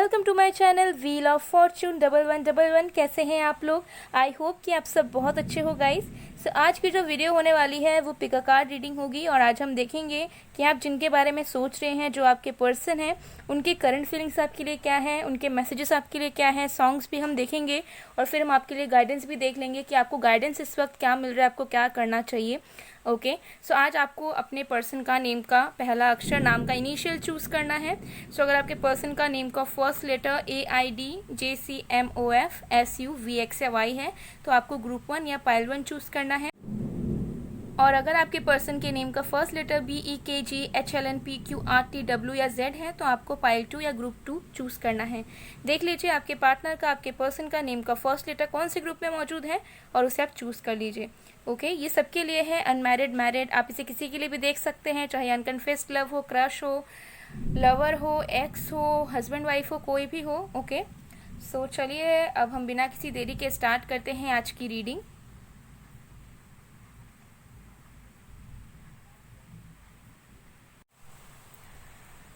Welcome to my channel wheel of fortune 1111। कैसे हैं आप लोग? आई होप कि आप सब बहुत अच्छे हो गाइस। सो आज की जो वीडियो होने वाली है वो पिक अ कार्ड रीडिंग होगी और आज हम देखेंगे कि आप जिनके बारे में सोच रहे हैं, जो आपके पर्सन हैं, उनकी करंट फीलिंग्स आपके लिए क्या है, उनके मैसेजेस आपके लिए क्या है। सॉन्ग्स भी हम देखेंगे और फिर हम आपके लिए गाइडेंस भी देख लेंगे कि आपको गाइडेंस इस वक्त क्या मिल रहा है, आपको क्या करना चाहिए। ओके सो आज आपको अपने पर्सन का नेम का पहला अक्षर, नाम का इनिशियल चूज़ करना है। सो अगर आपके पर्सन का नेम का फर्स्ट लेटर AIDJCMOFSUVXY है तो आपको ग्रुप 1 या पाइल 1 चूज़ करना है। और अगर आपके पर्सन के नेम का फर्स्ट लेटर BEKGHLNPQRTW या Z है तो आपको पाइल 2 या ग्रुप 2 चूज़ करना है। देख लीजिए आपके पार्टनर का, आपके पर्सन का नेम का फर्स्ट लेटर कौन से ग्रुप में मौजूद है और उसे आप चूज़ कर लीजिए। ओके ये सबके लिए है, अनमैरिड, मैरिड, आप इसे किसी के लिए भी देख सकते हैं, चाहे अनकन्फेस्ड लव हो, क्रश हो, लवर हो, एक्स हो, हस्बैंड वाइफ हो, कोई भी हो। ओके सो चलिए अब हम बिना किसी देरी के स्टार्ट करते हैं आज की रीडिंग।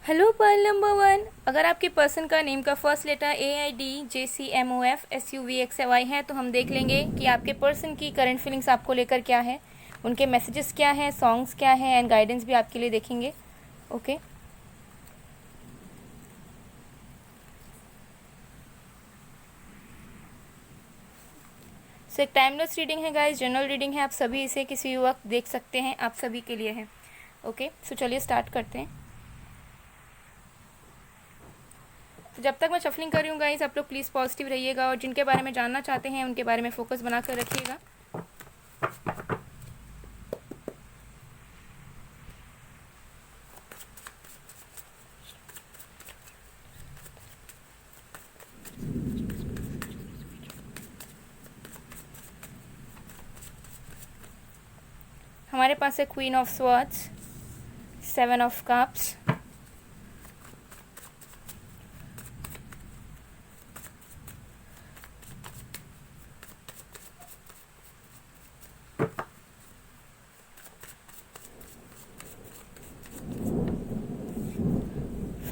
हेलो पर्ल नंबर 1, अगर आपके पर्सन का नेम का फर्स्ट लेटर AIDJCMOFSUVXY है तो हम देख लेंगे कि आपके पर्सन की करंट फीलिंग्स आपको लेकर क्या है, उनके मैसेजेस क्या हैं, सॉन्ग्स क्या हैं एंड गाइडेंस भी आपके लिए देखेंगे। ओके सो एक टाइमलेस रीडिंग है गाइस, जनरल रीडिंग है, आप सभी इसे किसी वक्त देख सकते हैं, आप सभी के लिए है। ओके सो चलिए स्टार्ट करते हैं। तो जब तक मैं शफलिंग कर रही हूँ गाइस, आप लोग प्लीज़ पॉजिटिव रहिएगा और जिनके बारे में जानना चाहते हैं उनके बारे में फोकस बना कर रखिएगा। हमारे पास है queen of swords, 7 of cups,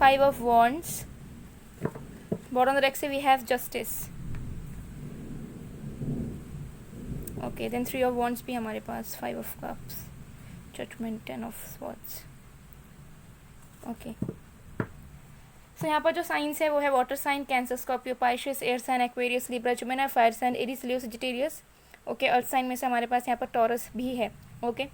Five of Wands, bottom of the deck से we have Justice. Okay, then 3 of Wands भी हमारे पास, 5 of Cups, Judgment, 10 of Swords. Okay. So यहाँ पर जो साइंस है वो है water sign, Cancer, Scorpio, Pisces, air sign, Aquarius, Libra, Gemini, fire sign, Aries, Leo, Sagittarius. Okay earth sign में से हमारे पास यहाँ पर टॉरस भी है। ओके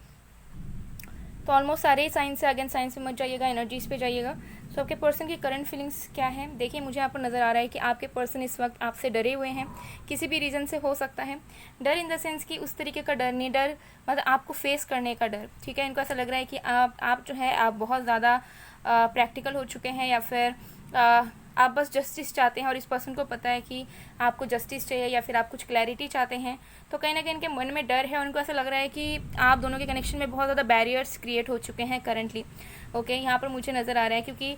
तो ऑलमोस्ट सारे ही साइंस से अगेन साइंस में मत जाइएगा, एनर्जीज पे जाइएगा। सो आपके पर्सन की करंट फीलिंग्स क्या है देखिए, मुझे यहाँ पर नज़र आ रहा है कि आपके पर्सन इस वक्त आपसे डरे हुए हैं, किसी भी रीज़न से हो सकता है। डर इन द सेंस कि उस तरीके का डर नहीं, डर मतलब आपको फेस करने का डर। ठीक है, इनको ऐसा लग रहा है कि आप जो है आप बहुत ज़्यादा प्रैक्टिकल हो चुके हैं या फिर आप बस जस्टिस चाहते हैं और इस पर्सन को पता है कि आपको जस्टिस चाहिए या फिर आप कुछ क्लैरिटी चाहते हैं। तो कहीं ना कहीं इनके मन में डर है और उनको ऐसा लग रहा है कि आप दोनों के कनेक्शन में बहुत ज़्यादा बैरियर्स क्रिएट हो चुके हैं करंटली। ओके यहाँ पर मुझे नज़र आ रहा है क्योंकि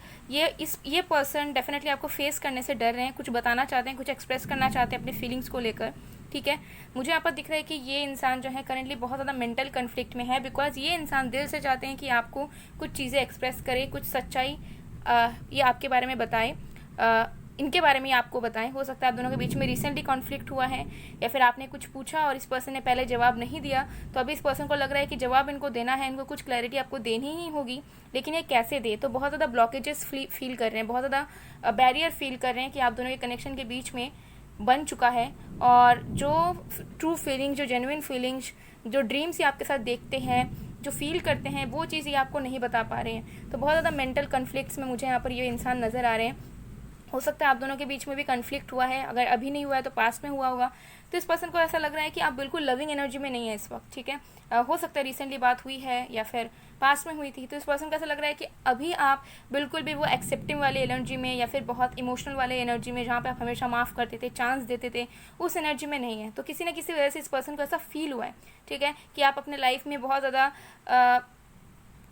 ये पर्सन डेफिनेटली आपको फेस करने से डर रहे हैं, कुछ बताना चाहते हैं, कुछ एक्सप्रेस करना चाहते हैं अपनी फीलिंग्स को लेकर। ठीक है, मुझे यहाँ पर दिख रहा है कि ये इंसान जो है करंटली बहुत ज़्यादा मेंटल कन्फ्लिक्ट में है, बिकॉज ये इंसान दिल से चाहते हैं कि आपको कुछ चीज़ें एक्सप्रेस करे, कुछ सच्चाई ये आपके बारे में बताए, इनके बारे में आपको बताएं। हो सकता है आप दोनों के बीच में रिसेंटली कॉन्फ्लिक्ट हुआ है या फिर आपने कुछ पूछा और इस पर्सन ने पहले जवाब नहीं दिया, तो अभी इस पर्सन को लग रहा है कि जवाब इनको देना है, इनको कुछ क्लैरिटी आपको देनी ही होगी, लेकिन ये कैसे दे। तो बहुत ज़्यादा ब्लॉकेजेस फील कर रहे हैं, बहुत ज़्यादा बैरियर फील कर रहे हैं कि आप दोनों के कनेक्शन के बीच में बन चुका है और जो ट्रू फीलिंग्स, जो जेन्युइन फीलिंग्स, जो ड्रीम्स ये आपके साथ देखते हैं, जो फील करते हैं, वो चीज़ ये आपको नहीं बता पा रहे हैं। तो बहुत ज़्यादा मेंटल कन्फ्लिक्ट्स में मुझे यहाँ पर ये इंसान नज़र आ रहे हैं। हो सकता है आप दोनों के बीच में भी कन्फ्लिक्ट हुआ है, अगर अभी नहीं हुआ है तो पास्ट में हुआ होगा। तो इस पर्सन को ऐसा लग रहा है कि आप बिल्कुल लविंग एनर्जी में नहीं है इस वक्त। ठीक है, हो सकता है रिसेंटली बात हुई है या फिर पास्ट में हुई थी, तो इस पर्सन को ऐसा लग रहा है कि अभी आप बिल्कुल भी वो एक्सेप्टिंग वाली एनर्जी में या फिर बहुत इमोशनल वाले एनर्जी में, जहाँ पे आप हमेशा माफ़ करते थे, चांस देते थे, उस एनर्जी में नहीं है। तो किसी न किसी वजह से इस पर्सन को ऐसा फील हुआ है, ठीक है, कि आप अपने लाइफ में बहुत ज़्यादा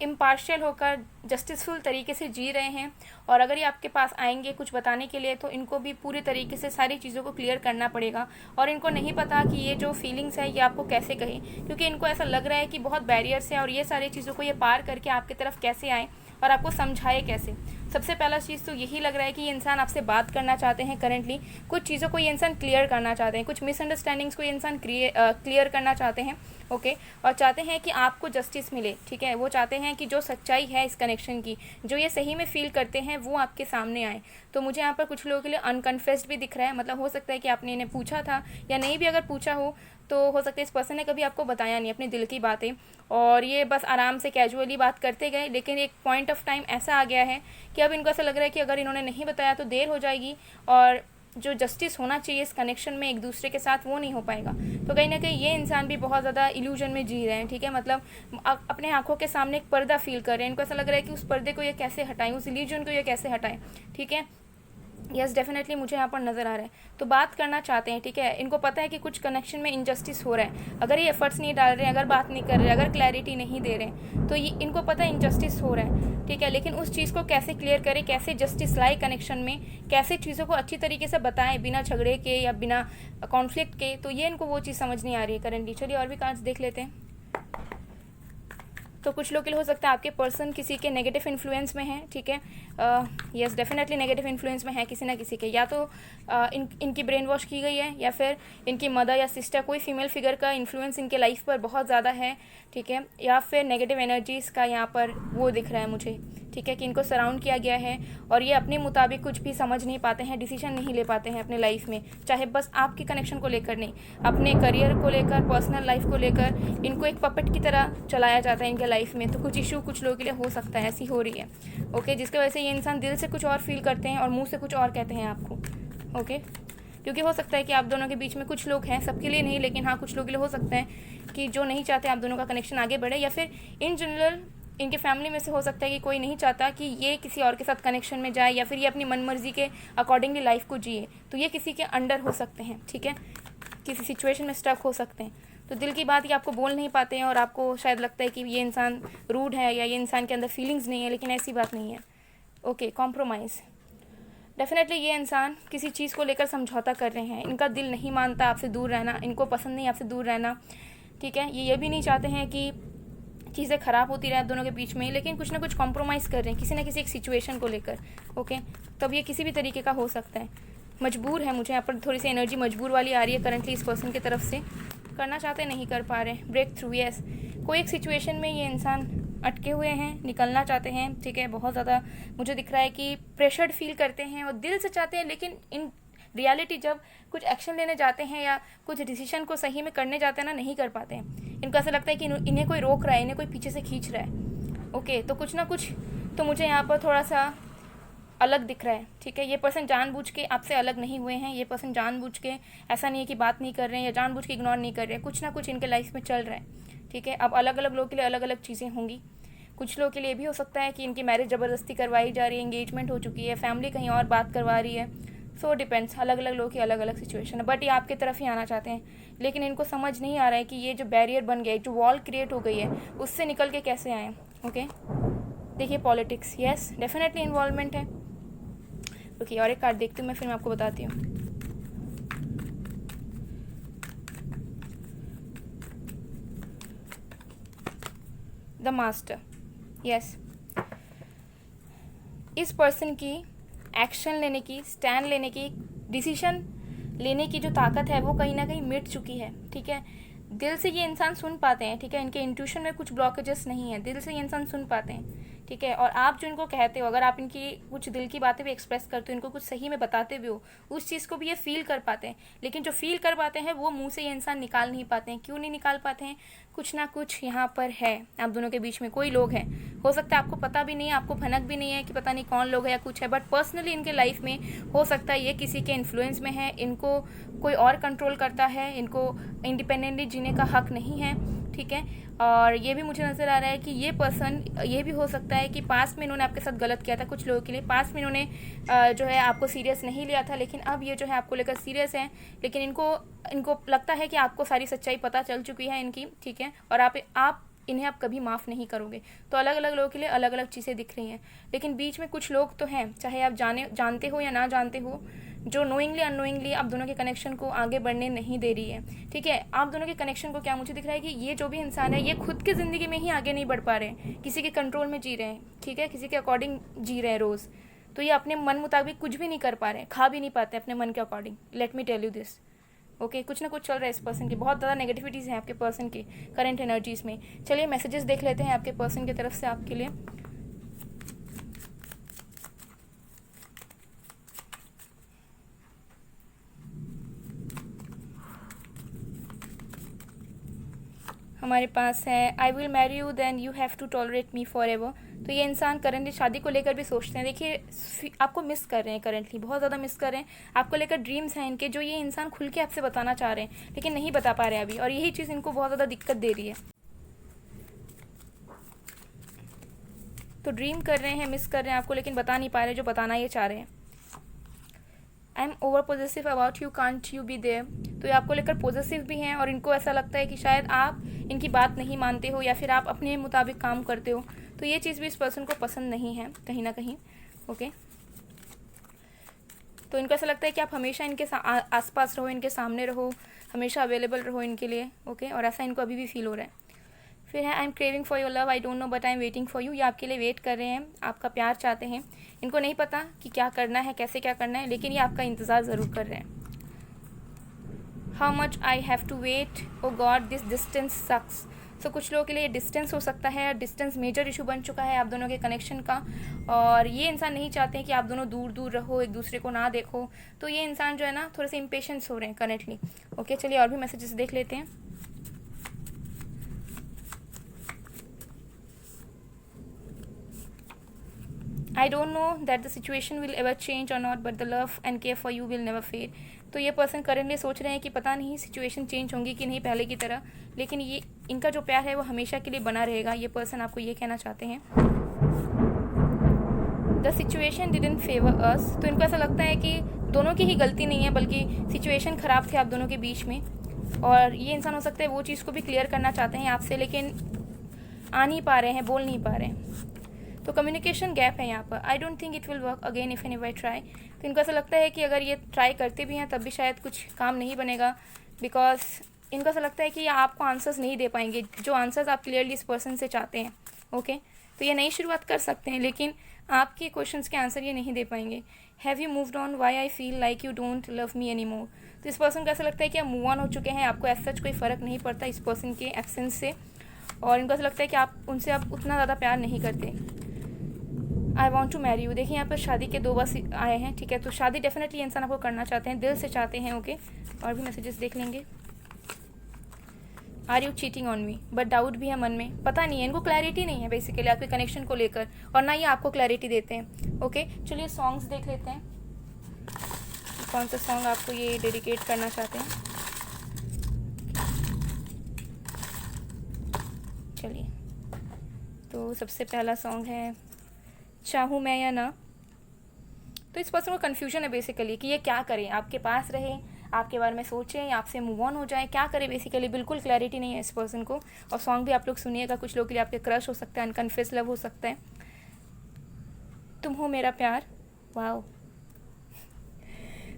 इम्पार्शियल होकर जस्टिसफुल तरीके से जी रहे हैं और अगर ये आपके पास आएंगे कुछ बताने के लिए तो इनको भी पूरी तरीके से सारी चीज़ों को क्लियर करना पड़ेगा और इनको नहीं पता कि ये जो फीलिंग्स है ये आपको कैसे कहें, क्योंकि इनको ऐसा लग रहा है कि बहुत बैरियर्स हैं और ये सारी चीज़ों को ये पार करके आपकी तरफ कैसे आए और आपको समझाए कैसे। सबसे पहला चीज़ तो यही लग रहा है कि ये इंसान आपसे बात करना चाहते हैं करेंटली, कुछ चीज़ों को ये इंसान क्लियर करना चाहते हैं, कुछ मिसअंडरस्टैंडिंग्स को ये इंसान क्लियर करना चाहते हैं, ओके। और चाहते हैं कि आपको जस्टिस मिले, ठीक है। वो चाहते हैं कि जो सच्चाई है इस कनेक्शन की, जो ये सही में फील करते हैं, वो आपके सामने आए। तो मुझे यहाँ पर कुछ लोगों के लिए अनकन्फेस्ड भी दिख रहा है, मतलब हो सकता है कि आपने इन्हें पूछा था, या नहीं भी अगर पूछा हो तो हो सकता है इस पर्सन ने कभी आपको बताया नहीं अपने दिल की बातें, और ये बस आराम से कैजुअली बात करते गए। लेकिन एक पॉइंट ऑफ टाइम ऐसा आ गया है कि अब इनको ऐसा लग रहा है कि अगर इन्होंने नहीं बताया तो देर हो जाएगी, और जो जस्टिस होना चाहिए इस कनेक्शन में एक दूसरे के साथ, वो नहीं हो पाएगा। तो कहीं ना कहीं ये इंसान भी बहुत ज़्यादा इल्यूजन में जी रहे हैं, ठीक है। मतलब अपने आंखों के सामने एक पर्दा फील कर रहे हैं, इनको ऐसा लग रहा है कि उस पर्दे को ये कैसे हटाएं, उस इल्यूजन को ये कैसे हटाएं, ठीक है। यस, डेफिनेटली मुझे यहाँ पर नज़र आ रहा है। तो बात करना चाहते हैं, ठीक है। इनको पता है कि कुछ कनेक्शन में इनजस्टिस हो रहा है, अगर ये एफर्ट्स नहीं डाल रहे हैं, अगर बात नहीं कर रहे हैं, अगर क्लैरिटी नहीं दे रहे हैं, तो ये इनको पता है इनजस्टिस हो रहा है, ठीक है। लेकिन उस चीज़ को कैसे क्लियर करें, कैसे जस्टिस लाए कनेक्शन में, कैसे चीज़ों को अच्छी तरीके से बताएं बिना झगड़े के या बिना कॉन्फ्लिक्ट के, तो ये इनको वो चीज़ समझ नहीं आ रही है करेंटली। चलिए और भी कार्ड्स देख लेते हैं। तो कुछ लोग के लिए हो सकता है आपके पर्सन किसी के नेगेटिव इन्फ्लुएंस में है, ठीक है। यस, डेफिनेटली नेगेटिव इन्फ्लुएंस में है किसी ना किसी के, या तो इनकी ब्रेन वॉश की गई है, या फिर इनकी मदर या सिस्टर, कोई फीमेल फिगर का इन्फ्लुएंस इनके लाइफ पर बहुत ज़्यादा है, ठीक है। या फिर नेगेटिव एनर्जीज़ का यहाँ पर वो दिख रहा है मुझे, ठीक है, कि इनको सराउंड किया गया है और ये अपने मुताबिक कुछ भी समझ नहीं पाते हैं, डिसीजन नहीं ले पाते हैं अपने लाइफ में, चाहे बस आपके कनेक्शन को लेकर नहीं, अपने करियर को लेकर, पर्सनल लाइफ को लेकर इनको एक पपेट की तरह चलाया जाता है इनके लाइफ में। तो कुछ इशू कुछ लोगों के लिए हो सकता है, ऐसी हो रही है, ओके, जिसकी वजह से ये इंसान दिल से कुछ और फील करते हैं और मुंह से कुछ और कहते हैं आपको, ओके। क्योंकि हो सकता है कि आप दोनों के बीच में कुछ लोग हैं, सबके लिए नहीं, लेकिन हाँ कुछ लोगों के लिए हो सकता है कि जो नहीं चाहते आप दोनों का कनेक्शन आगे बढ़े, या फिर इन जनरल इनके फैमिली में से हो सकता है कि कोई नहीं चाहता कि ये किसी और के साथ कनेक्शन में जाए, या फिर ये अपनी मनमर्जी के अकॉर्डिंगली लाइफ को जिए। तो ये किसी के अंडर हो सकते हैं, ठीक है, किसी सिचुएशन में स्टक हो सकते हैं। तो दिल की बात ये आपको बोल नहीं पाते हैं, और आपको शायद लगता है कि ये इंसान रूड है या ये इंसान के अंदर फीलिंग्स नहीं है, लेकिन ऐसी बात नहीं है, ओके। कॉम्प्रोमाइज़, डेफिनेटली ये इंसान किसी चीज़ को लेकर समझौता कर रहे हैं, इनका दिल नहीं मानता आपसे दूर रहना, इनको पसंद नहीं आपसे दूर रहना, ठीक है। ये भी नहीं चाहते हैं कि चीज़ें ख़राब होती रहे दोनों के बीच में, लेकिन कुछ ना कुछ कॉम्प्रोमाइज़ कर रहे हैं किसी ना किसी एक सिचुएशन को लेकर, ओके। तब ये किसी भी तरीके का हो सकता है, मजबूर है। मुझे यहाँ पर थोड़ी सी एनर्जी मजबूर वाली आ रही है करंटली इस पर्सन की तरफ से, करना चाहते नहीं कर पा रहे, ब्रेक थ्रू, यस, कोई एक सिचुएशन में ये इंसान अटके हुए हैं, निकलना चाहते हैं, ठीक है। बहुत ज़्यादा मुझे दिख रहा है कि प्रेशर्ड फील करते हैं और दिल से चाहते हैं, लेकिन इन रियलिटी जब कुछ एक्शन लेने जाते हैं या कुछ डिसीजन को सही में करने जाते हैं ना, नहीं कर पाते हैं। इनको ऐसा लगता है कि इन्हें कोई रोक रहा है, इन्हें कोई पीछे से खींच रहा है, ओके। तो कुछ ना कुछ तो मुझे यहाँ पर थोड़ा सा अलग दिख रहा है, ठीक है। ये पर्सन जानबूझ के आपसे अलग नहीं हुए हैं, ये पर्सन जानबूझ के ऐसा नहीं है कि बात नहीं कर रहे हैं या जानबूझ के इग्नोर नहीं कर रहे हैं, कुछ ना कुछ इनके लाइफ में चल रहा है, ठीक है। अब अलग अलग लोगों के लिए अलग अलग चीज़ें होंगी। कुछ लोगों के लिए भी हो सकता है कि इनकी मैरिज ज़बरदस्ती करवाई जा रही है, एंगेजमेंट हो चुकी है, फैमिली कहीं और बात करवा रही है, सो डिपेंड्स, अलग अलग लोगों की अलग अलग सिचुएशन है। बट ये आपके तरफ ही आना चाहते हैं, लेकिन इनको समझ नहीं आ रहा है कि ये जो बैरियर बन गया है, जो वॉल क्रिएट हो गई है, उससे निकल के कैसे आए, ओके। देखिए पॉलिटिक्स, यस, डेफिनेटली इन्वॉल्वमेंट है, ओके। और एक कार्ड देखती हूँ मैं, फिर मैं आपको बताती हूँ। द मास्टर, यस, इस पर्सन की एक्शन लेने की, स्टैंड लेने की, डिसीजन लेने की जो ताकत है वो कहीं ना कहीं मिट चुकी है, ठीक है। दिल से ये इंसान सुन पाते हैं, ठीक है, इनके इंट्यूशन में कुछ ब्लॉकेजेस नहीं है, दिल से ये इंसान सुन पाते हैं, ठीक है। और आप जो इनको कहते हो, अगर आप इनकी कुछ दिल की बातें भी एक्सप्रेस करते हो, इनको कुछ सही में बताते भी हो, उस चीज़ को भी ये फील कर पाते हैं, लेकिन जो फील कर पाते हैं वो मुंह से ये इंसान निकाल नहीं पाते हैं। क्यों नहीं निकाल पाते हैं? कुछ ना कुछ यहाँ पर है, आप दोनों के बीच में कोई लोग हैं, हो सकता है आपको पता भी नहीं है, आपको भनक भी नहीं है कि पता नहीं कौन लोग है या कुछ है, बट पर्सनली इनके लाइफ में हो सकता है ये किसी के इन्फ्लुएंस में है, इनको कोई और कंट्रोल करता है, इनको इंडिपेंडेंटली जीने का हक नहीं है, ठीक है। और ये भी मुझे नज़र आ रहा है कि ये पर्सन, ये भी हो सकता है कि पास में इन्होंने आपके साथ गलत किया था, कुछ लोगों के लिए पास में इन्होंने जो है आपको सीरियस नहीं लिया था, लेकिन अब ये जो है आपको लेकर सीरियस है, लेकिन इनको लगता है कि आपको सारी सच्चाई पता चल चुकी है इनकी, ठीक है, और आप इन्हें आप कभी माफ़ नहीं करोगे। तो अलग अलग लोगों के लिए अलग अलग चीज़ें दिख रही हैं, लेकिन बीच में कुछ लोग तो हैं, चाहे आप जानते हो या ना जानते हो, जो नोइंगली अननोइंगली आप दोनों के कनेक्शन को आगे बढ़ने नहीं दे रही है, ठीक है। आप दोनों के कनेक्शन को क्या मुझे दिख रहा है कि ये जो भी इंसान है ये खुद की ज़िंदगी में ही आगे नहीं बढ़ पा रहे हैं, किसी के कंट्रोल में जी रहे हैं, ठीक है, किसी के अकॉर्डिंग जी रहे हैं रोज़। तो ये अपने मन मुताबिक कुछ भी नहीं कर पा रहे हैं, खा भी नहीं पाते अपने मन के according. Let me tell you this, okay. कुछ ना कुछ चल रहा है इस पर्सन की, बहुत ज़्यादा नेगेटिविटीज़ हैं आपके पर्सन की करंट एनर्जीज़ में। चलिए मैसेजेस देख लेते हैं आपके पर्सन की तरफ से आपके लिए। हमारे पास है I will marry you then you have to tolerate me forever. तो ये इंसान करंटली शादी को लेकर भी सोचते हैं। देखिए आपको मिस कर रहे हैं, करंटली बहुत ज़्यादा मिस कर रहे हैं। आपको लेकर ड्रीम्स हैं इनके, जो ये इंसान खुल के आपसे बताना चाह रहे हैं लेकिन नहीं बता पा रहे हैं अभी, और यही चीज़ इनको बहुत ज़्यादा दिक्कत दे रही है। तो ड्रीम कर रहे हैं, मिस कर रहे हैं आपको, लेकिन बता नहीं पा रहे जो बताना ये चाह रहे हैं। I am over positive about you, can't you be there. तो ये आपको लेकर पॉजिटिव भी हैं और इनको ऐसा लगता है कि शायद आप इनकी बात नहीं मानते हो या फिर आप अपने मुताबिक काम करते हो। तो ये चीज़ भी इस पर्सन को पसंद नहीं है कहीं ना कहीं, ओके। तो इनको ऐसा लगता है कि आप हमेशा इनके आसपास रहो, इनके सामने रहो, हमेशा अवेलेबल रहो इनके लिए, ओके। और ऐसा इनको अभी भी फील हो रहा है। फिर है I am craving for your love, I don't know but I am waiting for you. ये आपके लिए वेट कर रहे हैं, आपका प्यार चाहते हैं। इनको नहीं पता कि क्या करना है, कैसे क्या करना है, लेकिन ये आपका इंतज़ार ज़रूर कर रहे हैं। How much I have to wait, oh God this distance sucks. So कुछ लोगों के लिए डिस्टेंस हो सकता है, डिस्टेंस मेजर इशू बन चुका है आप दोनों के कनेक्शन का, और ये इंसान नहीं चाहते हैं कि आप दोनों दूर दूर रहो, एक दूसरे को ना देखो। तो ये इंसान जो है ना थोड़े से इम्पेशेंस हो रहे हैं करेंटली, ओके। चलिए और भी मैसेजेस देख लेते हैं। I don't know that the situation will ever change or not, but the love and care for you will never fade. तो ये पर्सन करेंटली सोच रहे हैं कि पता नहीं सिचुएशन चेंज होंगी कि नहीं पहले की तरह, लेकिन ये इनका जो प्यार है वो हमेशा के लिए बना रहेगा। ये पर्सन आपको ये कहना चाहते हैं। द सिचुएशन डिडंट फेवर अस। तो इनको ऐसा लगता है कि दोनों की ही गलती नहीं है, बल्कि सिचुएशन ख़राब थे आप दोनों के बीच में, और ये इंसान हो सकता है वो चीज़ को भी क्लियर करना चाहते हैं आपसे, लेकिन आ नहीं पा रहे हैं, बोल नहीं पा रहे हैं। तो कम्युनिकेशन गैप है यहाँ पर। I don't think it will work again if any way try. तो इनको ऐसा लगता है कि अगर ये ट्राई करते भी हैं तब भी शायद कुछ काम नहीं बनेगा, बिकॉज इनको ऐसा लगता है कि ये आपको आंसर्स नहीं दे पाएंगे, जो आंसर्स आप क्लियरली इस पर्सन से चाहते हैं, ओके। तो ये नई शुरुआत कर सकते हैं, लेकिन आपके क्वेश्चंस के आंसर ये नहीं दे पाएंगे। Have you moved on, why I feel like you don't love me any more. तो इस पर्सन को ऐसा लगता है कि आप मूव ऑन हो चुके हैं, आपको ऐसा कोई फ़र्क नहीं पड़ता इस पर्सन के एब्सेंस से, और इनको ऐसा लगता है कि आप उनसे अब उतना ज़्यादा प्यार नहीं करते। I want to marry you. देखिए यहाँ पर शादी के 2 बस आए हैं, ठीक है। तो शादी डेफिनेटली इंसान आपको करना चाहते हैं, दिल से चाहते हैं, ओके। और भी मैसेजेस देख लेंगे। Are you cheating on me, but doubt भी है मन में, पता नहीं है, इनको क्लैरिटी नहीं है बेसिकली आपके कनेक्शन को लेकर, और ना ही आपको क्लैरिटी देते हैं, ओके। चलिए सॉन्ग्स देख लेते हैं, कौन सा सॉन्ग आपको ये डेडिकेट करना चाहते हैं। चलिए, तो सबसे पहला सॉन्ग है चाहूँ मैं या ना। तो इस पर्सन को कन्फ्यूजन है बेसिकली कि ये क्या करें, आपके पास रहे, आपके बारे में सोचें या आपसे मूव ऑन हो जाए, क्या करें बेसिकली, बिल्कुल क्लैरिटी नहीं है इस पर्सन को। और सॉन्ग भी आप लोग सुनिएगा, कुछ लोग के लिए आपके क्रश हो सकता है, अनकन्फेस लव हो सकता है। तुम हो मेरा प्यार, वाओ।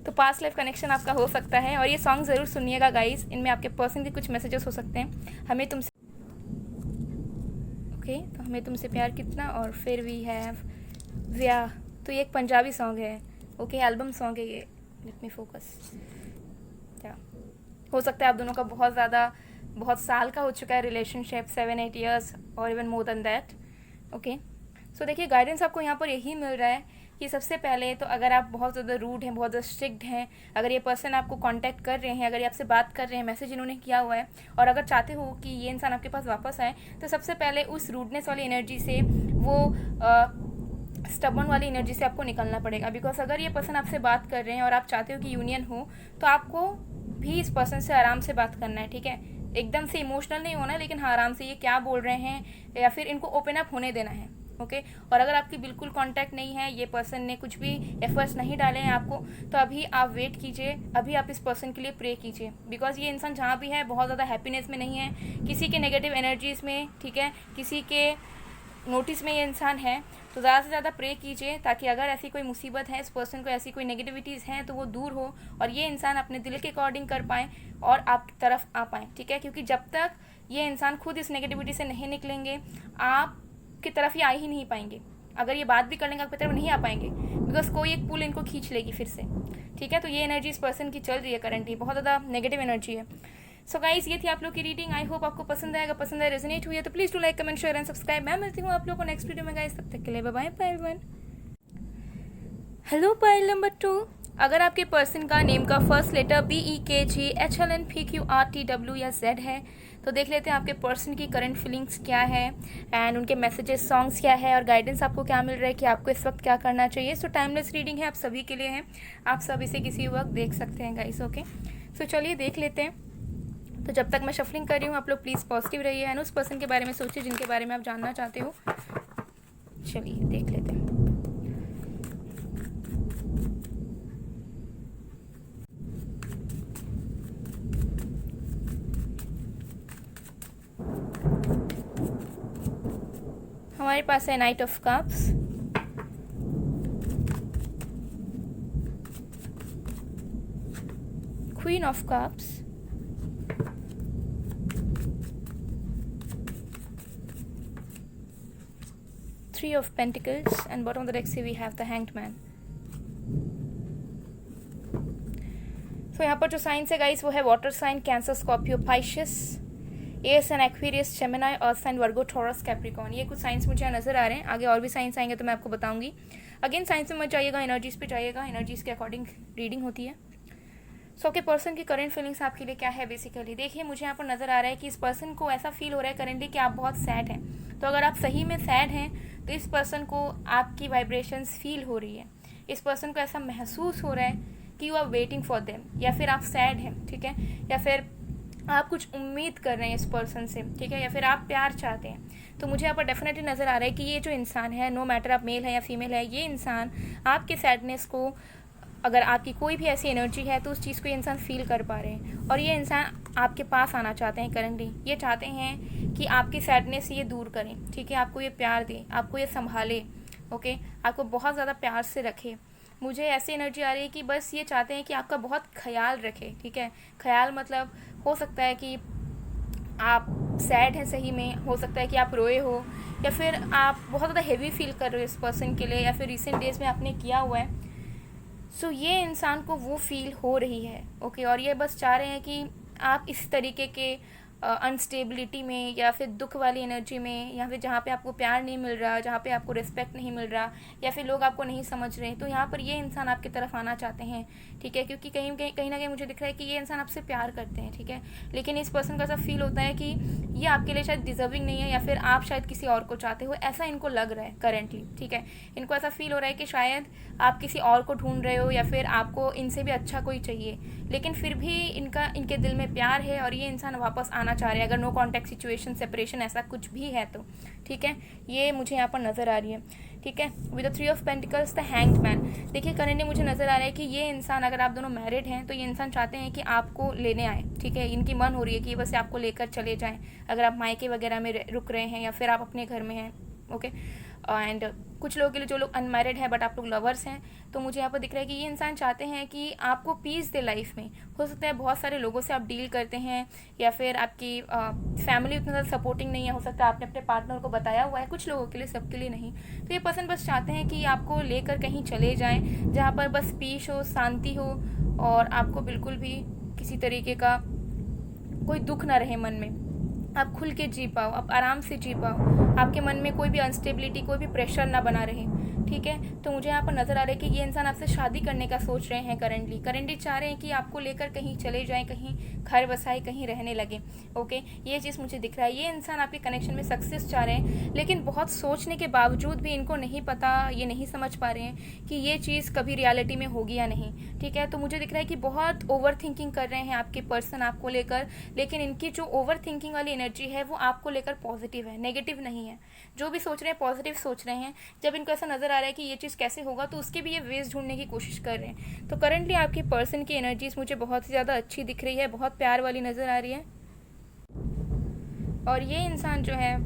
तो पास्ट लाइफ कनेक्शन आपका हो सकता है, और ये सॉन्ग ज़रूर सुनिएगा गाइस, इनमें आपके पर्सन के कुछ मैसेजेस हो सकते हैं। हमें तुमसे, ओके, तो हमें तुमसे प्यार कितना, और फिर वी हैव व्याह। तो ये एक पंजाबी सॉन्ग है, ओके, एल्बम सॉन्ग है ये। Let me focus. क्या हो सकता है आप दोनों का बहुत साल का हो चुका है रिलेशनशिप, 7-8 ईयर्स और even more than that, okay. So देखिए गाइडेंस आपको यहाँ पर यही मिल रहा है कि सबसे पहले तो अगर आप बहुत ज़्यादा रूड हैं, बहुत ज़्यादा स्ट्रिक्ट हैं, अगर ये पर्सन आपको कांटेक्ट कर रहे हैं, अगर ये आपसे बात कर रहे हैं, मैसेज इन्होंने किया हुआ है, और अगर चाहते हो कि ये इंसान आपके पास वापस आए, तो सबसे पहले उस रूडनेस वाली एनर्जी से, वो स्टबर्न वाली एनर्जी से आपको निकलना पड़ेगा। बिकॉज अगर ये पर्सन आपसे बात कर रहे हैं और आप चाहते हो कि यूनियन हो, तो आपको भी इस पर्सन से आराम से बात करना है, ठीक है। एकदम से इमोशनल नहीं होना, लेकिन हाँ आराम से ये क्या बोल रहे हैं या फिर इनको ओपन अप होने देना है, ओके। और अगर आपकी बिल्कुल कांटेक्ट नहीं है, ये पर्सन ने कुछ भी एफर्ट्स नहीं डाले हैं आपको, तो अभी आप वेट कीजिए, अभी आप इस पर्सन के लिए प्रे कीजिए। बिकॉज ये इंसान जहाँ भी है बहुत ज़्यादा हैप्पीनेस में नहीं है, किसी के नेगेटिव एनर्जीज़ में, ठीक है, किसी के नोटिस में ये इंसान है तो ज़्यादा से ज़्यादा प्रे कीजिए, ताकि अगर ऐसी कोई मुसीबत है, इस पर्सन को ऐसी कोई नेगेटिविटीज़ हैं तो वो दूर हो और ये इंसान अपने दिल के अकॉर्डिंग कर पाएँ और आपकी तरफ आ पाएँ, ठीक है। क्योंकि जब तक ये इंसान खुद इस नेगेटिविटी से नहीं निकलेंगे, आपकी तरफ ये आ ही नहीं पाएंगे। अगर ये बात भी कर लेंगे आपकी तरफ नहीं आ पाएंगे, बिकॉज कोई एक पुल इनको खींच लेगी फिर से, ठीक है। तो ये एनर्जी इस पर्सन की चल रही है करंटली, बहुत ज़्यादा नेगेटिव एनर्जी है। सो गाइस, ये थी आप लोग की रीडिंग। आई होप आपको पसंद आएगा, पसंद आए, रेजोनेट हुई है तो please do like, comment, share and subscribe. मैं मिलती हूँ आप लोगों को नेक्स्ट वीडियो में गाइस, तब तक के लिए bye bye pile 1। Hello pile number 2, अगर आपके पर्सन का नेम का फर्स्ट लेटर BEKGHLNPQRTW या Z है तो देख लेते हैं आपके पर्सन की करंट फीलिंग्स क्या है एंड उनके मैसेजेस, सॉन्ग्स क्या है और गाइडेंस आपको क्या मिल रहा है कि आपको इस वक्त क्या करना चाहिए। सो टाइमलेस रीडिंग है, आप सभी के लिए है, आप सब इसे किसी वक्त देख सकते हैं गाइस, ओके। सो चलिए देख लेते हैं। तो जब तक मैं शफलिंग कर रही हूँ आप लोग प्लीज़ पॉजिटिव रहिए एंड उस पर्सन के बारे में सोचिए जिनके बारे में आप जानना चाहते हो। चलिए देख लेते हैं। हमारे पास है night of cups, queen of cups, Three of Pentacles, and bottom of the deck से we have the Hanged Man. So यहाँ पर जो साइंस है गाइस वो है water sign, Cancer, Scorpio, Pisces, एस and Aquarius, Gemini, earth sign, Virgo, Taurus, Capricorn. ये कुछ साइंस मुझे यहाँ नजर आ रहे हैं, आगे और भी साइंस आएंगे तो मैं आपको बताऊंगी। अगेन साइंस में मत जाइएगा, एनर्जीज पे जाइएगा, एनर्जीज के अकॉर्डिंग रीडिंग होती है। सो के पर्सन की करंट फीलिंग्स आपके लिए क्या है बेसिकली, देखिए मुझे यहाँ पर नजर आ रहा है कि इस पर्सन को ऐसा फील हो रहा है करेंटली कि आप बहुत सैड हैं। तो अगर आप सही में सैड हैं तो इस पर्सन को आपकी वाइब्रेशंस फील हो रही है, इस पर्सन को ऐसा महसूस हो रहा है कि you are waiting for them, या फिर आप सैड हैं, ठीक है, या फिर आप कुछ उम्मीद कर रहे हैं इस पर्सन से, ठीक है, या फिर आप प्यार चाहते हैं। तो मुझे यहाँ पर डेफिनेटली नज़र आ रहा है कि ये जो इंसान है, नो मैटर आप मेल है या फीमेल है, ये इंसान आपके सैडनेस को, अगर आपकी कोई भी ऐसी एनर्जी है तो उस चीज़ को ये इंसान फील कर पा रहे हैं और ये इंसान आपके पास आना चाहते हैं करंटली। ये चाहते हैं कि आपकी सैडनेस ये दूर करें, ठीक है, आपको ये प्यार दें, आपको ये संभाले, ओके, आपको बहुत ज़्यादा प्यार से रखे। मुझे ऐसी एनर्जी आ रही है कि बस ये चाहते हैं कि आपका बहुत ख्याल रखे, ठीक है। ख्याल मतलब हो सकता है कि आप सैड हैं सही में, हो सकता है कि आप रोए हो, या फिर आप बहुत ज़्यादा हेवी फील कर रहे हो इस पर्सन के लिए, या फिर रिसेंट डेज में आपने किया हुआ है। सो ये इंसान को वो फील हो रही है, ओके, और ये बस चाह रहे हैं कि आप इस तरीके के अनस्टेबिलिटी में या फिर दुख वाली एनर्जी में, या फिर जहाँ पे आपको प्यार नहीं मिल रहा, जहाँ पे आपको रिस्पेक्ट नहीं मिल रहा, या फिर लोग आपको नहीं समझ रहे, तो यहाँ पर ये इंसान आपकी तरफ आना चाहते हैं, ठीक है। क्योंकि कहीं ना कहीं मुझे दिख रहा है कि ये इंसान आपसे प्यार करते हैं, ठीक है, लेकिन इस पर्सन का ऐसा फील होता है कि ये आपके लिए शायद डिजर्विंग नहीं है, या फिर आप शायद किसी और को चाहते हो, ऐसा इनको लग रहा है करेंटली, ठीक है। इनको ऐसा फील हो रहा है कि शायद आप किसी और को ढूंढ रहे हो, या फिर आपको इनसे भी अच्छा कोई चाहिए, लेकिन फिर भी इनके दिल में प्यार है और ये इंसान वापस आना चाह रहे हैं, अगर नो कॉन्टैक्ट सिचुएशन, सेपरेशन ऐसा कुछ भी है तो, ठीक है। ये मुझे यहाँ पर नज़र आ रही है, ठीक है, with the 3 of pentacles, the hanged man. देखिए करेंटली मुझे नज़र आ रहा है कि ये इंसान, अगर आप दोनों मैरिड हैं तो ये इंसान चाहते हैं कि आपको लेने आए, ठीक है, इनकी मन हो रही है कि बस आपको लेकर चले जाएं, अगर आप मायके वगैरह में रुक रहे हैं या फिर आप अपने घर में हैं, ओके। एंड कुछ लोगों के लिए जो लोग अनमैरिड हैं बट आप लोग लवर्स हैं, तो मुझे यहाँ पर दिख रहा है कि ये इंसान चाहते हैं कि आपको पीस दे लाइफ में। हो सकता है बहुत सारे लोगों से आप डील करते हैं, या फिर आपकी फैमिली उतना ज़्यादा सपोर्टिंग नहीं है, हो सकता है आपने अपने पार्टनर को बताया हुआ है, कुछ लोगों के लिए, सबके लिए नहीं। तो ये पर्सन बस चाहते हैं कि आपको लेकर कहीं चले जाएँ जहाँ पर बस पीस हो, शांति हो, और आपको बिल्कुल भी किसी तरीके का कोई दुख ना रहे मन में, आप खुल के जी पाओ, आप आराम से जी पाओ, आपके मन में कोई भी अनस्टेबिलिटी, कोई भी प्रेशर ना बना रहे, ठीक है। तो मुझे यहाँ पर नज़र आ रहा है कि ये इंसान आपसे शादी करने का सोच रहे हैं करंटली चाह रहे हैं कि आपको लेकर कहीं चले जाएं, कहीं घर बसाए, कहीं रहने लगे, ओके। ये चीज़ मुझे दिख रहा है। ये इंसान आपके कनेक्शन में सक्सेस चाह रहे हैं, लेकिन बहुत सोचने के बावजूद भी इनको नहीं पता, ये नहीं समझ पा रहे हैं कि ये चीज़ कभी रियलिटी में होगी या नहीं, ठीक है। तो मुझे दिख रहा है कि बहुत ओवर थिंकिंग कर रहे हैं आपके पर्सन आपको लेकर, लेकिन इनकी जो ओवर थिंकिंग वाली एनर्जी है वो आपको लेकर पॉजिटिव है, नेगेटिव नहीं है। जो भी सोच रहे हैं पॉजिटिव सोच रहे हैं। जब इनको ऐसा नज़र आ रहा है कि ये चीज़ कैसे होगा, तो उसके भी ये वेज ढूंढने की कोशिश कर रहे हैं। तो करंटली आपकी पर्सन की एनर्जीज मुझे बहुत ही ज़्यादा अच्छी दिख रही है, बहुत प्यार वाली नज़र आ रही है। और ये इंसान जो है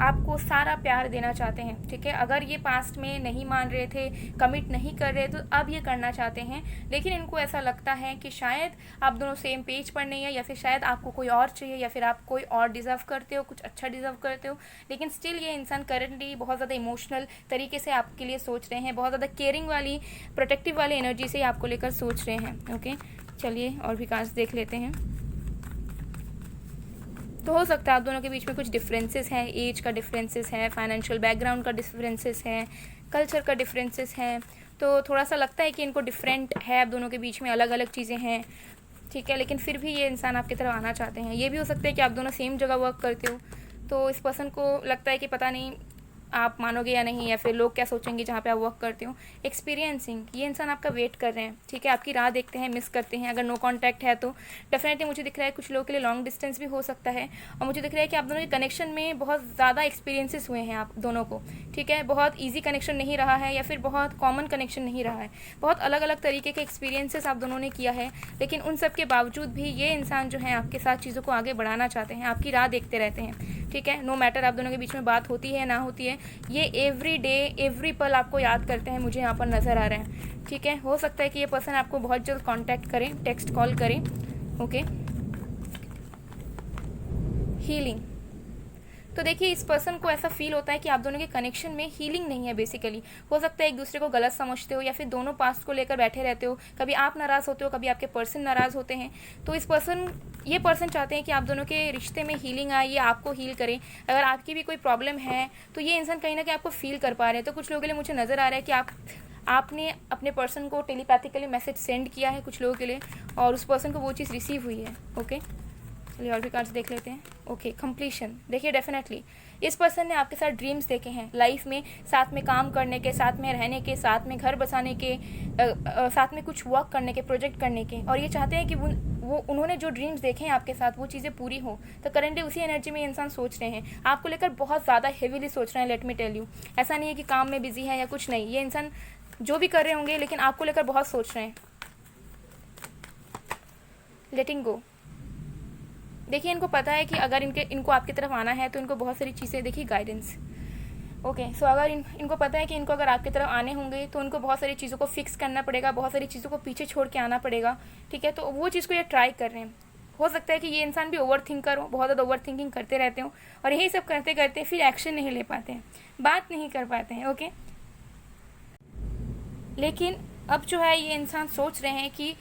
आपको सारा प्यार देना चाहते हैं, ठीक है। अगर ये पास्ट में नहीं मान रहे थे, कमिट नहीं कर रहे, तो अब ये करना चाहते हैं, लेकिन इनको ऐसा लगता है कि शायद आप दोनों सेम पेज पर नहीं है, या फिर शायद आपको कोई और चाहिए, या फिर आप कोई और डिज़र्व करते हो, कुछ अच्छा डिज़र्व करते हो। लेकिन स्टिल ये इंसान करंटली बहुत ज़्यादा इमोशनल तरीके से आपके लिए सोच रहे हैं, बहुत ज़्यादा केयरिंग वाली, प्रोटेक्टिव वाली एनर्जी से आपको लेकर सोच रहे हैं। ओके, चलिए और भी कार्ड्स देख लेते हैं। तो हो सकता है आप दोनों के बीच में कुछ डिफरेंसेस हैं, एज का डिफरेंसेस है, फाइनेंशियल बैकग्राउंड का डिफरेंसेस है, कल्चर का डिफरेंसेस है। तो थोड़ा सा लगता है कि इनको डिफरेंट है, आप दोनों के बीच में अलग अलग चीज़ें हैं, ठीक है। लेकिन फिर भी ये इंसान आपकी तरफ आना चाहते हैं। ये भी हो सकता है कि आप दोनों सेम जगह वर्क करते हो, तो इस पर्सन को लगता है कि पता नहीं आप मानोगे या नहीं, या फिर लोग क्या सोचेंगे जहाँ पे आप वर्क करते हो। एक्सपीरियंसिंग, ये इंसान आपका वेट कर रहे हैं, ठीक है, आपकी राह देखते हैं, मिस करते हैं। अगर नो कांटेक्ट है तो डेफिनेटली मुझे दिख रहा है कुछ लोगों के लिए लॉन्ग डिस्टेंस भी हो सकता है, और मुझे दिख रहा है कि आप दोनों के कनेक्शन में बहुत ज़्यादा एक्सपीरियंसेस हुए हैं आप दोनों को, ठीक है। बहुत ईजी कनेक्शन नहीं रहा है, या फिर बहुत कॉमन कनेक्शन नहीं रहा है, बहुत अलग अलग तरीके के एक्सपीरियंसेस आप दोनों ने किया है। लेकिन उन सब के बावजूद भी ये इंसान जो है आपके साथ चीज़ों को आगे बढ़ाना चाहते हैं, आपकी राह देखते रहते हैं, ठीक है। नो मैटर आप दोनों के बीच में बात होती है ना होती है, ये एवरी डे एवरी पल आपको याद करते हैं, मुझे यहाँ पर नज़र आ रहा है, ठीक है। हो सकता है कि ये पर्सन आपको बहुत जल्द कांटेक्ट करें, टेक्स्ट कॉल करें। ओके, हीलिंग, तो देखिए इस पर्सन को ऐसा फील होता है कि आप दोनों के कनेक्शन में हीलिंग नहीं है बेसिकली। हो सकता है एक दूसरे को गलत समझते हो, या फिर दोनों पास्ट को लेकर बैठे रहते हो, कभी आप नाराज़ होते हो, कभी आपके पर्सन नाराज़ होते हैं। तो ये पर्सन चाहते हैं कि आप दोनों के रिश्ते में हीलिंग आए, ये आपको हील करें। अगर आपकी भी कोई प्रॉब्लम है तो ये इंसान कहीं ना कहीं आपको फील कर पा रहे हैं। तो कुछ लोगों के लिए मुझे नज़र आ रहा है कि आपने अपने पर्सन को टेलीपैथिकली मैसेज सेंड किया है कुछ लोगों के लिए, और उस पर्सन को वो चीज़ रिसीव हुई है। ओके, चलिए और भी कार्ड्स देख लेते हैं। ओके, कंप्लीशन, देखिए डेफिनेटली इस पर्सन ने आपके साथ ड्रीम्स देखे हैं लाइफ में, साथ में काम करने के, साथ में रहने के, साथ में घर बसाने के, साथ में कुछ वर्क करने के, प्रोजेक्ट करने के, और ये चाहते हैं कि वो उन्होंने जो ड्रीम्स देखे हैं आपके साथ वो चीज़ें पूरी हो। तो करेंटली उसी एनर्जी में ये इंसान सोच रहे हैं, आपको लेकर बहुत ज़्यादा हेवीली सोच रहे हैं। लेट मी टेल यू, ऐसा नहीं है कि काम में बिजी है या कुछ नहीं, ये इंसान जो भी कर रहे होंगे लेकिन आपको लेकर बहुत सोच रहे हैं। लेटिंग गो, देखिए इनको पता है कि अगर इनको आपकी तरफ आना है तो इनको बहुत सारी चीज़ें, देखिए गाइडेंस। ओके, सो अगर इनको पता है कि इनको अगर आपकी तरफ आने होंगे तो उनको बहुत सारी चीज़ों को फिक्स करना पड़ेगा, बहुत सारी चीज़ों को पीछे छोड़ के आना पड़ेगा, ठीक है। तो वो चीज़ को ये ट्राई कर रहे हैं। हो सकता है कि ये इंसान भी ओवर थिंकर हो, बहुत ज़्यादा ओवर थिंकिंग करते रहते हो, और यही सब करते करते फिर एक्शन नहीं ले पाते हैं, बात नहीं कर पाते हैं। ओके, लेकिन अब जो है ये इंसान सोच रहे हैं कि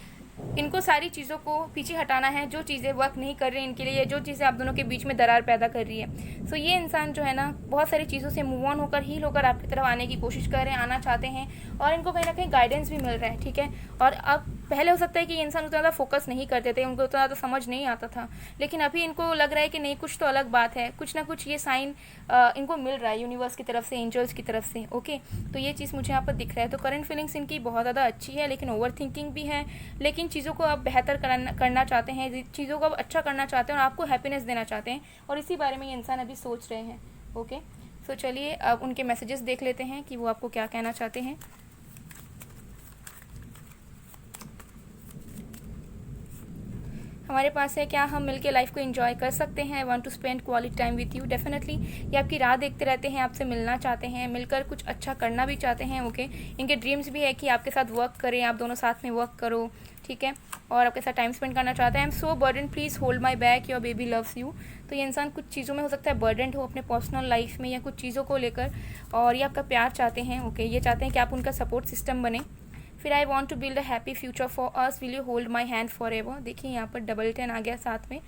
इनको सारी चीज़ों को पीछे हटाना है, जो चीज़ें वर्क नहीं कर रही इनके लिए, जो चीज़ें आप दोनों के बीच में दरार पैदा कर रही है। सो ये इंसान जो है ना बहुत सारी चीज़ों से मूव ऑन होकर, हील होकर आपकी तरफ आने की कोशिश कर रहे हैं, आना चाहते हैं, और इनको कहीं ना कहीं गाइडेंस भी मिल रहा है, ठीक है। और अब पहले हो सकता है कि ये इंसान उतना ज़्यादा फोकस नहीं करते थे, उनको उतना ज़्यादा समझ नहीं आता था, लेकिन अभी इनको लग रहा है कि नहीं, कुछ तो अलग बात है, कुछ ना कुछ ये साइन इनको मिल रहा है यूनिवर्स की तरफ से, एंजल्स की तरफ से। ओके, तो ये चीज़ मुझे यहाँ पर दिख रहा है। तो करंट फीलिंग्स इनकी बहुत ज़्यादा अच्छी है, लेकिन ओवर थिंकिंग भी है, लेकिन चीज़ों को आप बेहतर करना चाहते हैं, चीज़ों को आप अच्छा करना चाहते हैं, और आपको हैप्पीनेस देना चाहते हैं, और इसी बारे में ये इंसान अभी सोच रहे हैं। ओके, सो चलिए अब उनके मैसेजेस देख लेते हैं कि वो आपको क्या कहना चाहते हैं। हमारे पास है, क्या हम मिलके लाइफ को एंजॉय कर सकते हैं? I want to spend quality time with you. Definitely ये आपकी राह देखते रहते हैं, आपसे मिलना चाहते हैं, मिलकर कुछ अच्छा करना भी चाहते हैं। ओके, इनके ड्रीम्स भी है कि आपके साथ वर्क करें, आप दोनों साथ में वर्क करो, ठीक है, और आपके साथ टाइम स्पेंड करना चाहते हैं। I am so burden, please hold my back, your baby loves you. तो ये इंसान कुछ चीज़ों में हो सकता है बर्डन हो अपने पर्सनल लाइफ में, या कुछ चीज़ों को लेकर, और ये आपका प्यार चाहते हैं। ओके, ये चाहते हैं कि आप उनका सपोर्ट सिस्टम बने। फिर I want to build a happy future for us, will you hold my hand forever. देखिए यहाँ पर डबल 10 आ गया, साथ में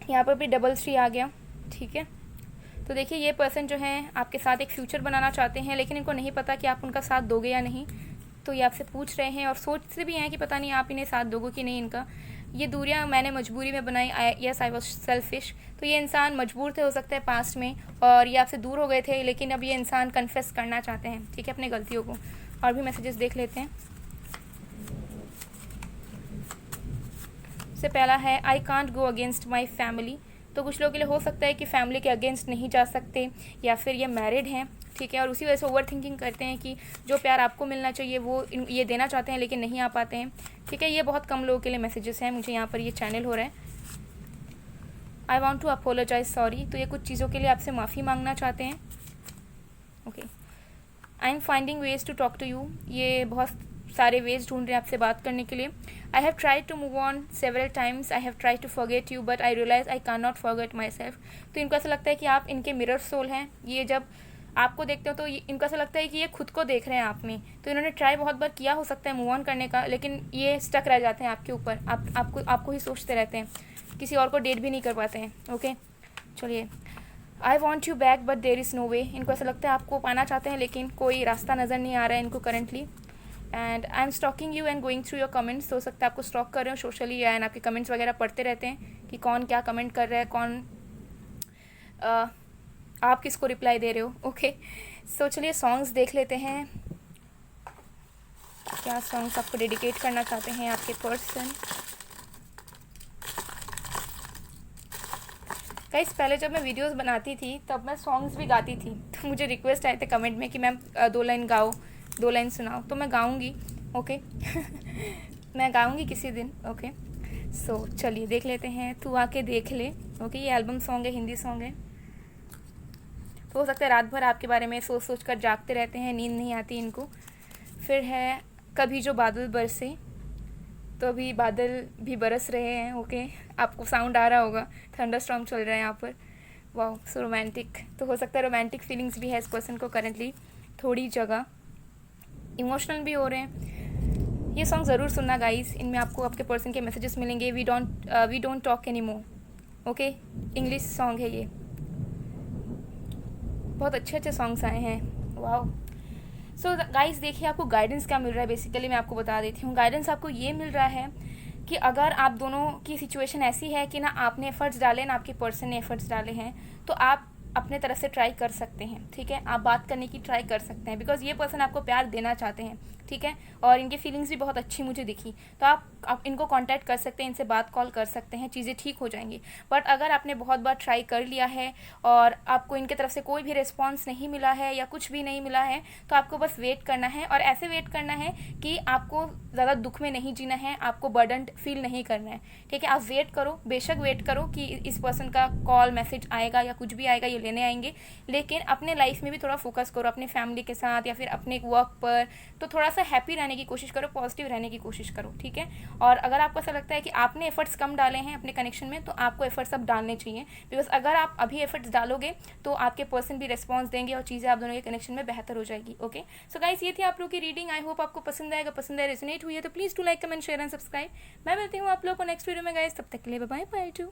यहाँ पर भी डबल 3 आ गया, ठीक है। तो देखिए ये पर्सन जो है आपके साथ एक फ्यूचर बनाना चाहते हैं, लेकिन इनको नहीं पता कि आप उनका साथ दोगे या नहीं। तो ये आपसे पूछ रहे हैं, और सोचते भी हैं कि पता नहीं आप इन्हें साथ दोगे कि नहीं इनका। ये दूरियां मैंने मजबूरी में बनाई, यस आई वॉज सेल्फिश। तो ये इंसान मजबूर थे हो सकता है पास्ट में, और ये आपसे दूर हो गए थे, लेकिन अब ये इंसान कन्फेस करना चाहते हैं, ठीक है, अपनी गलतियों को। और भी मैसेजेस देख लेते हैं। सबसे पहला है, I can't go against my family. तो कुछ लोगों के लिए हो सकता है कि फैमिली के अगेंस्ट नहीं जा सकते, या फिर ये मैरिड हैं, ठीक है, और उसी वजह से ओवर थिंकिंग करते हैं कि जो प्यार आपको मिलना चाहिए वो ये देना चाहते हैं, लेकिन नहीं आ पाते हैं, ठीक है। ये बहुत कम लोगों के लिए मैसेजेस हैं, मुझे यहाँ पर ये चैनल हो रहा है। I want to apologise, sorry. तो ये कुछ चीज़ों के लिए आपसे माफ़ी मांगना चाहते हैं। Okay, I am finding ways to talk to you, ये बहुत सारे वेज ढूंढ रहे हैं आपसे बात करने के लिए। I have tried to move on several times, I have tried to forget you but I realise I can not forget myself. तो इनको ऐसा लगता है कि आप इनके मिरर सोल हैं। ये जब आपको देखते हो तो इनको ऐसा लगता है कि ये खुद को देख रहे हैं आप में। तो इन्होंने ट्राई बहुत बार किया हो सकता है मूव ऑन करने का, लेकिन ये स्टक रह जाते हैं आपके ऊपर। आपको ही सोचते रहते हैं, किसी और को डेट भी नहीं कर पाते हैं। ओके, चलिए। I want you back but there is no way, इनको ऐसा लगता है आपको पाना चाहते हैं लेकिन कोई रास्ता नज़र नहीं आ रहा है इनको currently. And I am stalking you and going through your comments, हो सकता है आपको स्टॉक कर रहे हो सोशली, एंड आपके कमेंट्स वगैरह पढ़ते रहते हैं कि कौन क्या कमेंट कर रहा है, कौन आप किसको रिप्लाई दे रहे हो। ओके, सो चलिए सॉन्ग्स देख लेते हैं, क्या सॉन्ग्स आपको डेडिकेट करना चाहते हैं आपके पर्सन। गाइस, पहले जब मैं वीडियोस बनाती थी तब मैं सॉन्ग्स भी गाती थी, तो मुझे रिक्वेस्ट आए थे कमेंट में कि मैम 2 लाइन गाओ, 2 लाइन सुनाओ, तो मैं गाऊंगी। ओके मैं गाऊंगी किसी दिन। ओके, सो चलिए देख लेते हैं तू आके देख ले। ओके, ये एल्बम सॉन्ग है, हिंदी सॉन्ग है। तो हो सकता है रात भर आपके बारे में सोच सोच कर जागते रहते हैं, नींद नहीं आती इनको। फिर है कभी जो बादल बरसे, तो अभी बादल भी बरस रहे हैं। ओके, आपको साउंड आ रहा होगा, थंडरस्टॉर्म चल रहा है यहाँ पर। वाह, सो रोमांटिक। तो हो सकता है रोमांटिक फीलिंग्स भी है इस पर्सन को करेंटली, थोड़ी जगह इमोशनल भी हो रहे हैं। ये सॉन्ग ज़रूर सुनना गाइस, इनमें आपको आपके पर्सन के मैसेजेस मिलेंगे। We don't talk any more. Okay, English song है ये, बहुत अच्छे अच्छे सॉन्ग्स आए हैं। वाह। सो गाइस, देखिए आपको गाइडेंस क्या मिल रहा है। बेसिकली मैं आपको बता देती हूँ, गाइडेंस आपको ये मिल रहा है कि अगर आप दोनों की सिचुएशन ऐसी है कि ना आपने एफर्ट्स डाले ना आपके पर्सन ने एफर्ट्स डाले हैं, तो आप अपने तरफ से ट्राई कर सकते हैं। ठीक है, आप बात करने की ट्राई कर सकते हैं, बिकॉज ये पर्सन आपको प्यार देना चाहते हैं। ठीक है, और इनकी फीलिंग्स भी बहुत अच्छी मुझे दिखी, तो आप इनको कांटेक्ट कर सकते हैं, इनसे बात कॉल कर सकते हैं, चीज़ें ठीक हो जाएंगी। बट अगर आपने बहुत बार ट्राई कर लिया है और आपको इनके तरफ से कोई भी रिस्पॉन्स नहीं मिला है या कुछ भी नहीं मिला है, तो आपको बस वेट करना है, और ऐसे वेट करना है कि आपको ज़्यादा दुख में नहीं जीना है, आपको बर्डन फील नहीं करना है। ठीक है, आप वेट करो, बेशक वेट करो कि इस पर्सन का कॉल मैसेज आएगा या कुछ भी आएगा, ये लेने आएंगे, लेकिन अपने लाइफ में भी थोड़ा फोकस करो, अपने फैमिली के साथ या फिर अपने वर्क पर। तो थोड़ा सा हैप्पी रहने की कोशिश करो, पॉजिटिव रहने की कोशिश करो। ठीक है, और अगर आपको ऐसा लगता है कि आपने एफर्ट्स कम डाले हैं अपने कनेक्शन में, तो आपको एफर्ट्स अब डालने चाहिए, बिकॉज अगर आप अभी एफर्ट्स डालोगे तो आपके पर्सन भी रिस्पॉन्स देंगे और चीज़ें आप दोनों के कनेक्शन में बेहतर हो जाएगी। ओके, सो गाइस, ये थी आप लोग की रीडिंग। आई होप आपको पसंद आएगा, पसंद है, रेजोनेट हुई है तो please to like, comment, share and subscribe. मैं मिलती हूँ आप लोग को नेक्स्ट वीडियो में गाइस, तब तक के लिए बाय बाय टू।